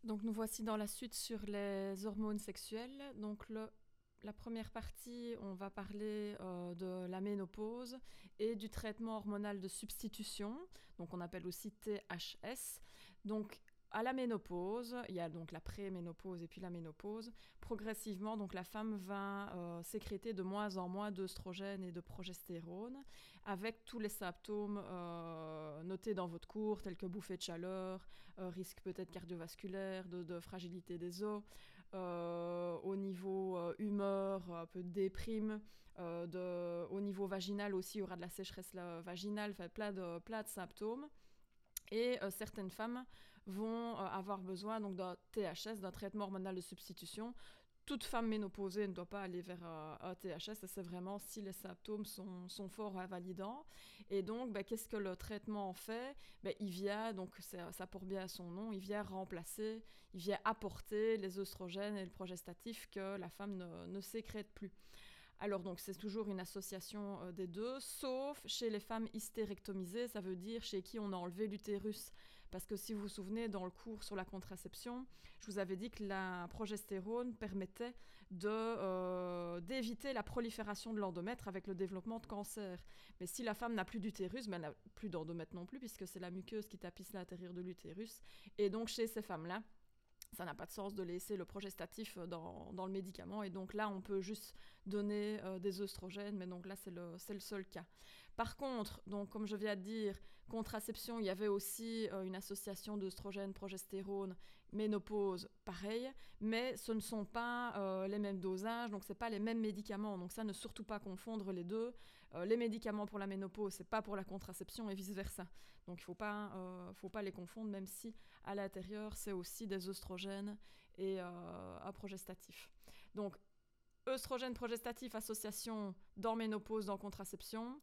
Donc nous voici dans la suite sur les hormones sexuelles. Donc la première partie, on va parler de la ménopause et du traitement hormonal de substitution, donc on appelle aussi THS. Donc à la ménopause, il y a donc la préménopause et puis la ménopause. Progressivement, donc la femme va sécréter de moins en moins d'œstrogène et de progestérone, avec tous les symptômes notés dans votre cours, tels que bouffée de chaleur, risque peut-être cardiovasculaire, de fragilité des os, au niveau humeur, un peu de déprime, au niveau vaginal aussi, il y aura de la sécheresse vaginale, plein de symptômes. Et certaines femmes vont avoir besoin donc d'un THS, d'un traitement hormonal de substitution. Toute femme ménopausée ne doit pas aller vers un THS, c'est vraiment si les symptômes sont forts et invalidants. Et donc, qu'est-ce que le traitement en fait? Il vient, donc ça porte bien son nom, il vient remplacer, il vient apporter les œstrogènes et le progestatif que la femme ne sécrète plus. Alors donc c'est toujours une association des deux, sauf chez les femmes hystérectomisées, ça veut dire chez qui on a enlevé l'utérus. Parce que si vous vous souvenez, dans le cours sur la contraception, je vous avais dit que la progestérone permettait d'éviter la prolifération de l'endomètre avec le développement de cancer. Mais si la femme n'a plus d'utérus, elle n'a plus d'endomètre non plus, puisque c'est la muqueuse qui tapisse l'intérieur de l'utérus. Et donc chez ces femmes-là, ça n'a pas de sens de laisser le progestatif dans le médicament. Et donc là, on peut juste donner des œstrogènes, mais donc là, c'est le seul cas. Par contre, donc, comme je viens de dire, contraception, il y avait aussi une association d'œstrogènes, progestérone, ménopause, pareil, mais ce ne sont pas les mêmes dosages, donc ce n'est pas les mêmes médicaments. Donc ça, ne surtout pas confondre les deux. Les médicaments pour la ménopause, ce n'est pas pour la contraception et vice-versa. Donc il ne faut pas les confondre, même si à l'intérieur, c'est aussi des œstrogènes et un progestatif. Donc, œstrogène, progestatif, association dans ménopause, dans contraception.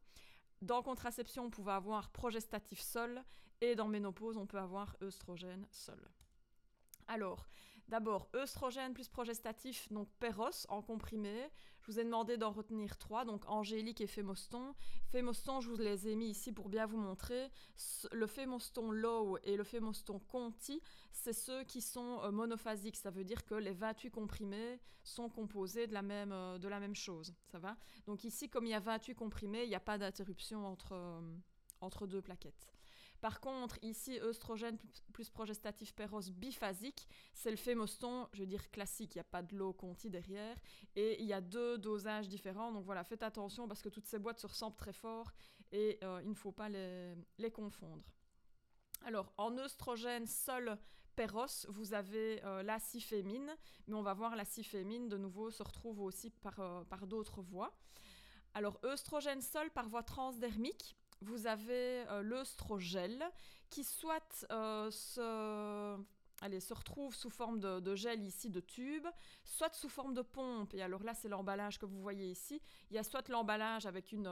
Dans contraception, on pouvait avoir progestatif seul, et dans ménopause, on peut avoir œstrogène seul. Alors, d'abord, œstrogène plus progestatif, donc Péros en comprimé. Je vous ai demandé d'en retenir 3, donc Angélique et Fémoston. Fémoston, je vous les ai mis ici pour bien vous montrer. Le Fémoston low et le Fémoston conti, c'est ceux qui sont monophasiques. Ça veut dire que les 28 comprimés sont composés de la même chose. Ça va? Donc ici, comme il y a 28 comprimés, il n'y a pas d'interruption entre deux plaquettes. Par contre, ici, œstrogène plus progestatif Péros biphasique, c'est le Fémoston, je veux dire classique, il n'y a pas de low conti derrière, et il y a 2 dosages différents, donc voilà, faites attention parce que toutes ces boîtes se ressemblent très fort et il ne faut pas les confondre. Alors, en œstrogène seul Péros, vous avez la cifémine, mais on va voir la cifémine, de nouveau, se retrouve aussi par d'autres voies. Alors, œstrogène seul par voie transdermique, vous avez l'œstrogel qui soit se retrouve sous forme de gel ici, de tube, soit sous forme de pompe. Et alors là, c'est l'emballage que vous voyez ici. Il y a soit l'emballage avec une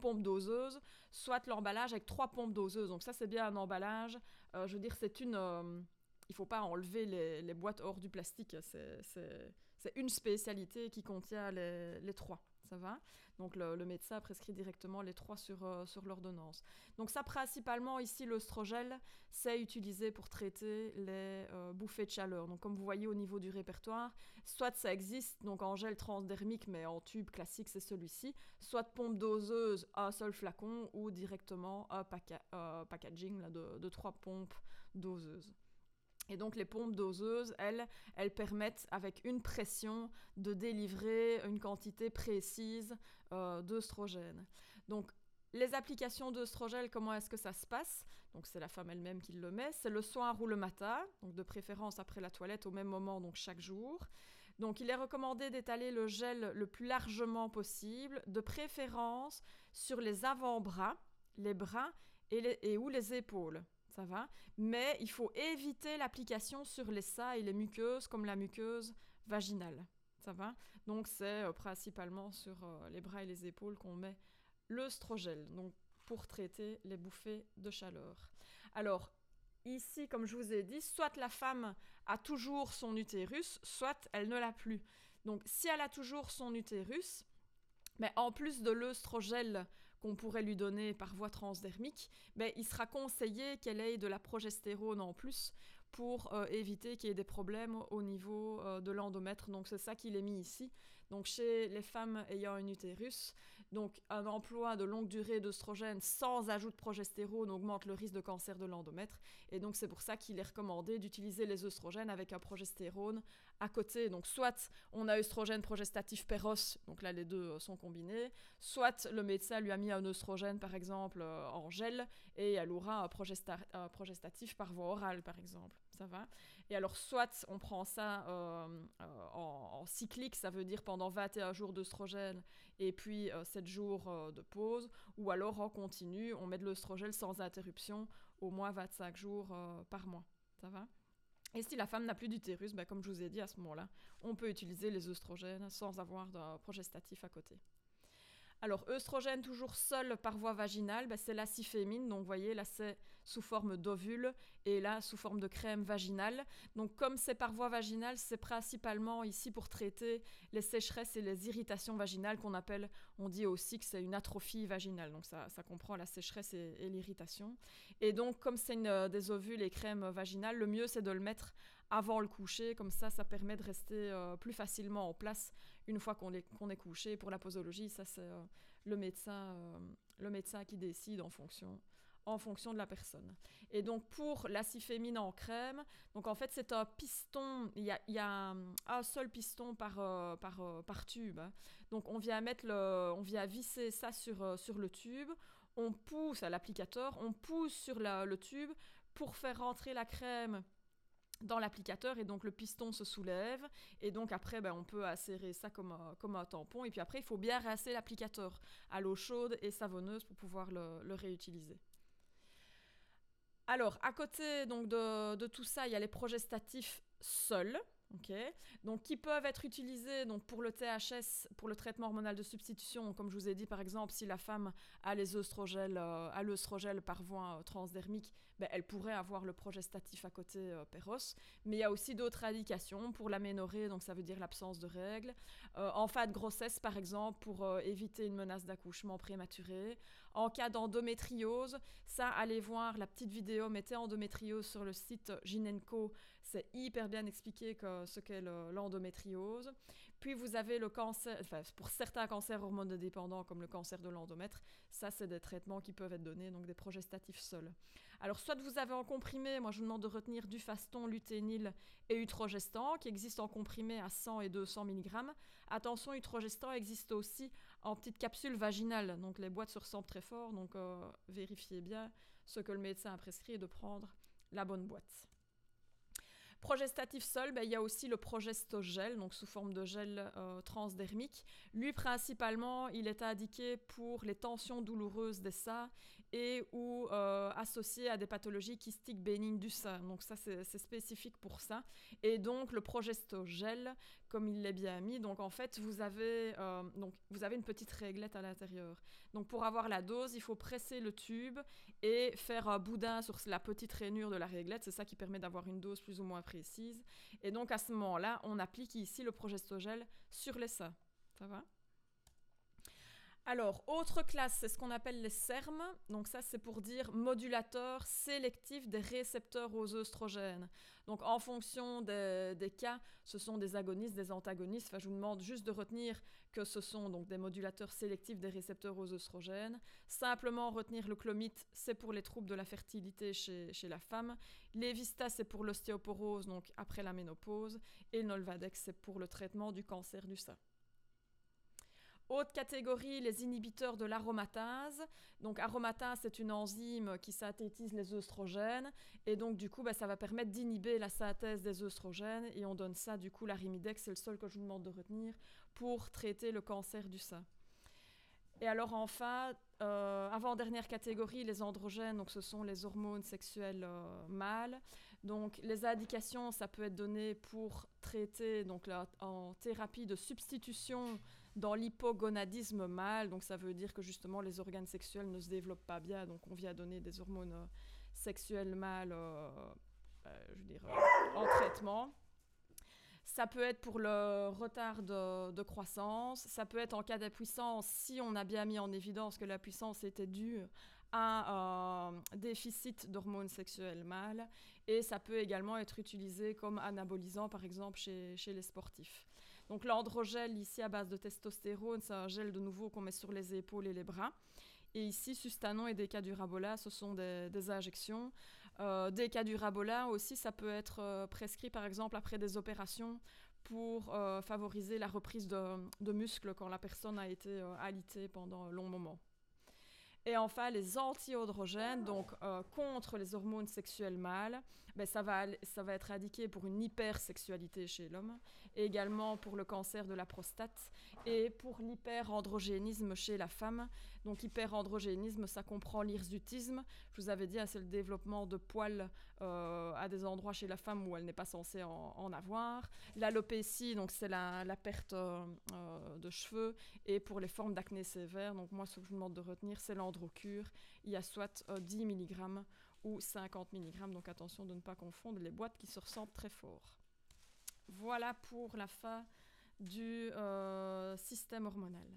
pompe doseuse, soit l'emballage avec 3 pompes doseuses. Donc ça, c'est bien un emballage. Je veux dire, c'est une... il ne faut pas enlever les boîtes hors du plastique. C'est une spécialité qui contient les 3. Ça va? Donc le médecin prescrit directement les 3 sur l'ordonnance. Donc ça, principalement, ici, l'œstrogel, c'est utilisé pour traiter les bouffées de chaleur. Donc comme vous voyez au niveau du répertoire, soit ça existe donc en gel transdermique, mais en tube classique, c'est celui-ci, soit pompe doseuse, un seul flacon, ou directement un packaging là, de 3 pompes doseuses. Et donc les pompes doseuses, elles permettent avec une pression de délivrer une quantité précise d'œstrogène. Donc les applications d'œstrogène, comment est-ce que ça se passe? Donc c'est la femme elle-même qui le met, c'est le soir ou le matin, donc de préférence après la toilette au même moment, donc chaque jour. Donc il est recommandé d'étaler le gel le plus largement possible, de préférence sur les avant-bras, les bras ou les épaules. Ça va? Mais il faut éviter l'application sur les seins et les muqueuses, comme la muqueuse vaginale. Ça va? Donc c'est principalement sur les bras et les épaules qu'on met l'œstrogel, donc pour traiter les bouffées de chaleur. Alors, ici, comme je vous ai dit, soit la femme a toujours son utérus, soit elle ne l'a plus. Donc si elle a toujours son utérus, mais en plus de l'œstrogel qu'on pourrait lui donner par voie transdermique, ben, il sera conseillé qu'elle ait de la progestérone en plus pour éviter qu'il y ait des problèmes au niveau de l'endomètre. Donc c'est ça qu'il est mis ici. Donc chez les femmes ayant un utérus, donc un emploi de longue durée d'œstrogène sans ajout de progestérone augmente le risque de cancer de l'endomètre. Et donc c'est pour ça qu'il est recommandé d'utiliser les œstrogènes avec un progestérone à côté. Donc soit on a œstrogène progestatif Péros, donc là les deux sont combinés, soit le médecin lui a mis un œstrogène par exemple en gel et elle aura un progestatif par voie orale par exemple. Ça va. Et alors, soit on prend ça en cyclique, ça veut dire pendant 21 jours d'œstrogène et puis 7 jours de pause, ou alors en continu, on met de l'œstrogène sans interruption, au moins 25 jours par mois. Ça va. Et si la femme n'a plus d'utérus, ben, comme je vous ai dit à ce moment-là, on peut utiliser les œstrogènes sans avoir de progestatif à côté. Alors, œstrogène toujours seul par voie vaginale, ben, c'est l'acifémine. Donc, vous voyez, là, c'est sous forme d'ovule et là, sous forme de crème vaginale. Donc, comme c'est par voie vaginale, c'est principalement ici pour traiter les sécheresses et les irritations vaginales qu'on appelle, on dit aussi que c'est une atrophie vaginale. Donc, ça comprend la sécheresse et l'irritation. Et donc, comme c'est des ovules et crèmes vaginales, le mieux, c'est de le mettre avant le coucher. Comme ça permet de rester plus facilement en place une fois qu'on est couché. Pour la posologie, ça c'est le médecin qui décide en fonction de la personne. Et donc pour l'acifémine en crème, donc en fait c'est un piston, il y a un seul piston par tube. Hein. Donc on vient visser ça sur le tube, on pousse à l'applicateur, on pousse sur le tube pour faire rentrer la crème dans l'applicateur et donc le piston se soulève et donc après on peut asserrer ça comme un tampon et puis après il faut bien rincer l'applicateur à l'eau chaude et savonneuse pour pouvoir le réutiliser. Alors à côté donc de tout ça il y a les progestatifs seuls. Okay. Donc, qui peuvent être utilisés donc, pour le THS, pour le traitement hormonal de substitution, comme je vous ai dit, par exemple, si la femme a l'œstrogène par voie transdermique, elle pourrait avoir le progestatif à côté Péros. Mais il y a aussi d'autres indications pour l'aménorrhée, donc ça veut dire l'absence de règles. En fin de grossesse, par exemple, pour éviter une menace d'accouchement prématuré. En cas d'endométriose, ça, allez voir la petite vidéo, mettez endométriose sur le site Gynenco. C'est hyper bien expliqué ce qu'est l'endométriose. Puis vous avez le cancer, pour certains cancers hormonodépendants comme le cancer de l'endomètre, ça c'est des traitements qui peuvent être donnés, donc des progestatifs seuls. Alors soit vous avez en comprimé, moi je vous demande de retenir Dufaston, Luténil et Utrogestan qui existent en comprimé à 100 et 200 mg. Attention, Utrogestan existe aussi en petites capsules vaginales, donc les boîtes se ressemblent très fort, donc vérifiez bien ce que le médecin a prescrit et de prendre la bonne boîte. Progestatif seul, il y a aussi le progestogel, donc sous forme de gel transdermique. Lui, principalement, il est indiqué pour les tensions douloureuses des seins et ou associé à des pathologies kystiques bénignes du sein. Donc ça, c'est spécifique pour ça. Et donc, le progestogel, comme il l'est bien mis, donc en fait, vous avez une petite réglette à l'intérieur. Donc pour avoir la dose, il faut presser le tube et faire un boudin sur la petite rainure de la réglette. C'est ça qui permet d'avoir une dose plus ou moins précise. Et donc à ce moment-là, on applique ici le progestogel sur les seins. Ça va ? Alors, autre classe, c'est ce qu'on appelle les SERM. Donc ça, c'est pour dire modulateur sélectif des récepteurs aux œstrogènes. Donc en fonction des cas, ce sont des agonistes, des antagonistes. Enfin, je vous demande juste de retenir que ce sont donc des modulateurs sélectifs des récepteurs aux œstrogènes. Simplement retenir le clomite, c'est pour les troubles de la fertilité chez la femme. Lévista, c'est pour l'ostéoporose, donc après la ménopause. Et le Nolvadex, c'est pour le traitement du cancer du sein. Autre catégorie, les inhibiteurs de l'aromatase. Donc aromatase, c'est une enzyme qui synthétise les œstrogènes et donc du coup, ça va permettre d'inhiber la synthèse des œstrogènes et on donne ça, du coup, l'Arimidex, c'est le seul que je vous demande de retenir pour traiter le cancer du sein. Et alors enfin, avant-dernière catégorie, les androgènes, donc ce sont les hormones sexuelles mâles. Donc les indications, ça peut être donné pour traiter donc en thérapie de substitution dans l'hypogonadisme mâle, donc ça veut dire que justement les organes sexuels ne se développent pas bien, donc on vient donner des hormones sexuelles mâles en traitement. Ça peut être pour le retard de croissance, ça peut être en cas d'impuissance si on a bien mis en évidence que la puissance était due à un déficit d'hormones sexuelles mâles, et ça peut également être utilisé comme anabolisant par exemple chez les sportifs. Donc l'androgel ici à base de testostérone, c'est un gel de nouveau qu'on met sur les épaules et les bras. Et ici, Sustanon et Decadurabola, ce sont des injections. Decadurabola aussi, ça peut être prescrit par exemple après des opérations pour favoriser la reprise de muscles quand la personne a été alitée pendant un long moment. Et enfin, les anti-androgènes, donc contre les hormones sexuelles mâles, ben, ça va être indiqué pour une hypersexualité chez l'homme, et également pour le cancer de la prostate et pour l'hyperandrogénisme chez la femme. Donc hyperandrogénisme, ça comprend l'hirsutisme. Je vous avais dit, c'est le développement de poils à des endroits chez la femme où elle n'est pas censée en avoir. L'alopécie, donc c'est la perte de cheveux. Et pour les formes d'acné sévère, donc moi ce que je vous demande de retenir, c'est l'androcure. Il y a soit 10 mg ou 50 mg, donc attention de ne pas confondre les boîtes qui se ressemblent très fort. Voilà pour la fin du système hormonal.